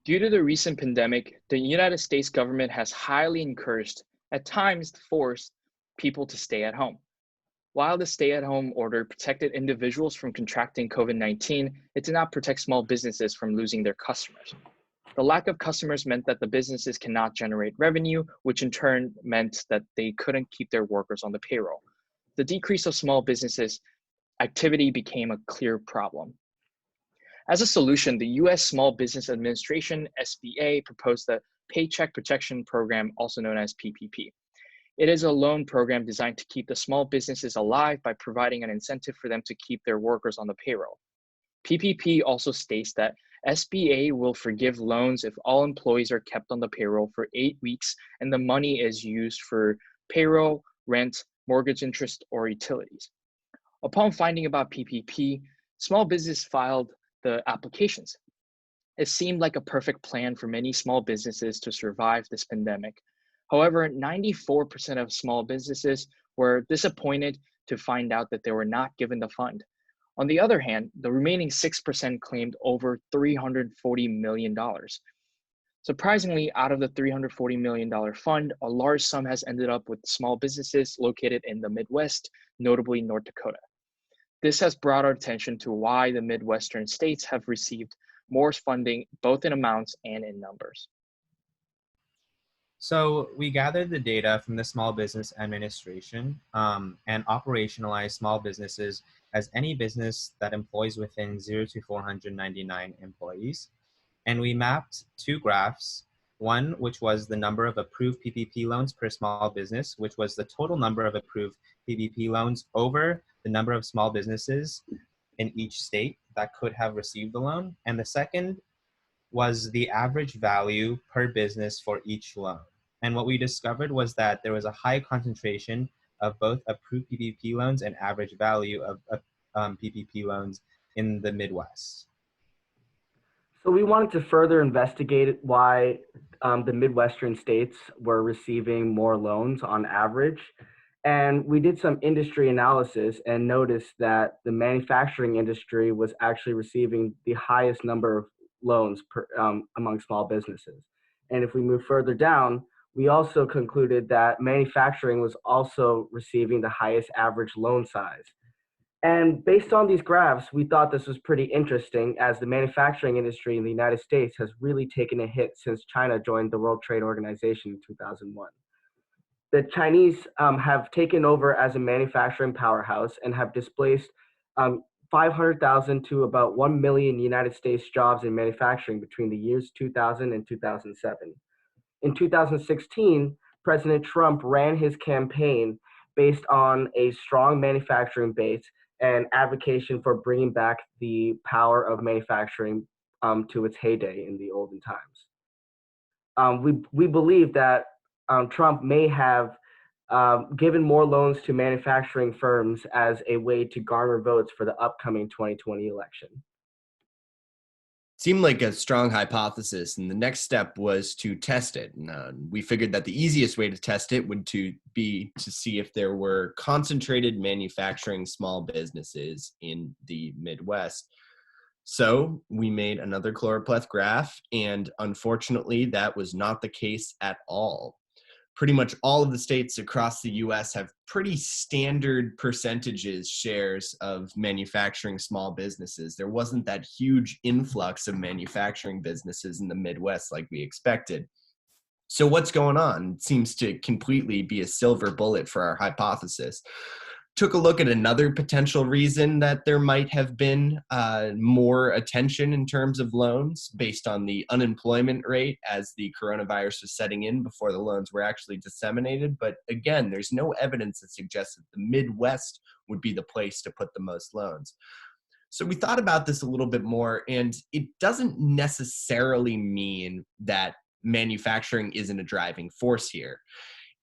Due to the recent pandemic, the United States government has highly encouraged, at times forced, people to stay at home. While the stay at home order protected individuals from contracting COVID-19, it did not protect small businesses from losing their customers. The lack of customers meant that the businesses cannot generate revenue, which in turn meant that they couldn't keep their workers on the payroll. The decrease of small businesses activity became a clear problem. As a solution, the US Small Business Administration, SBA, proposed the Paycheck Protection Program, also known as PPP. It is a loan program designed to keep the small businesses alive by providing an incentive for them to keep their workers on the payroll. PPP also states that SBA will forgive loans if all employees are kept on the payroll for 8 weeks and the money is used for payroll, rent, mortgage interest, or utilities. Upon finding about PPP, small business filed the applications. It seemed like a perfect plan for many small businesses to survive this pandemic. However, 94% of small businesses were disappointed to find out that they were not given the fund. On the other hand, the remaining 6% claimed over $340 million. Surprisingly, out of the $340 million fund, a large sum has ended up with small businesses located in the Midwest, notably North Dakota. This has brought our attention to why the Midwestern states have received more funding, both in amounts and in numbers. So we gathered the data from the Small Business Administration and operationalized small businesses as any business that employs within 0 to 499 employees. And we mapped two graphs, one which was the number of approved PPP loans per small business, which was the total number of approved PPP loans over the number of small businesses in each state that could have received the loan. And the second was the average value per business for each loan. And what we discovered was that there was a high concentration of both approved PPP loans and average value of PPP loans in the Midwest. So we wanted to further investigate why the Midwestern states were receiving more loans on average. And we did some industry analysis and noticed that the manufacturing industry was actually receiving the highest number of loans among small businesses. And if we move further down, we also concluded that manufacturing was also receiving the highest average loan size. And based on these graphs, we thought this was pretty interesting as the manufacturing industry in the United States has really taken a hit since China joined the World Trade Organization in 2001. The Chinese have taken over as a manufacturing powerhouse and have displaced 500,000 to about 1 million United States jobs in manufacturing between the years 2000 and 2007. In 2016, President Trump ran his campaign based on a strong manufacturing base and advocacy for bringing back the power of manufacturing to its heyday in the olden times. We believe that Trump may have given more loans to manufacturing firms as a way to garner votes for the upcoming 2020 election. Seemed like a strong hypothesis, and the next step was to test it. And, we figured that the easiest way to test it would be to see if there were concentrated manufacturing small businesses in the Midwest. So we made another chloropleth graph, and unfortunately, that was not the case at all. Pretty much all of the states across the US have pretty standard shares of manufacturing small businesses. There wasn't that huge influx of manufacturing businesses in the Midwest like we expected. So what's going on? It seems to completely be a silver bullet for our hypothesis. Took a look at another potential reason that there might have been more attention in terms of loans based on the unemployment rate as the coronavirus was setting in before the loans were actually disseminated. But again, there's no evidence that suggests that the Midwest would be the place to put the most loans. So we thought about this a little bit more, and it doesn't necessarily mean that manufacturing isn't a driving force here.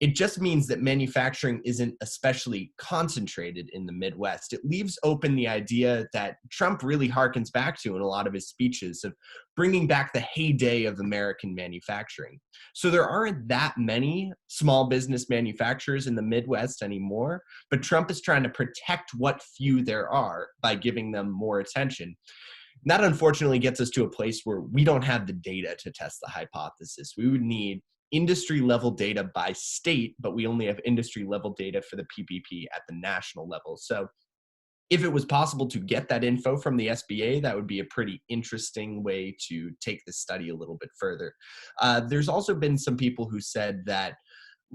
It just means that manufacturing isn't especially concentrated in the Midwest. It leaves open the idea that Trump really harkens back to in a lot of his speeches of bringing back the heyday of American manufacturing. So there aren't that many small business manufacturers in the Midwest anymore, but Trump is trying to protect what few there are by giving them more attention. That unfortunately gets us to a place where we don't have the data to test the hypothesis. We would need industry level data by state, but we only have industry level data for the PPP at the national level. So if it was possible to get that info from the SBA, that would be a pretty interesting way to take this study a little bit further. There's also been some people who said that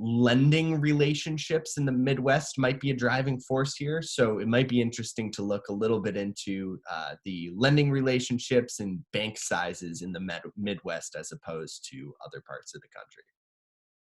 lending relationships in the Midwest might be a driving force here. So it might be interesting to look a little bit into the lending relationships and bank sizes in the Midwest as opposed to other parts of the country.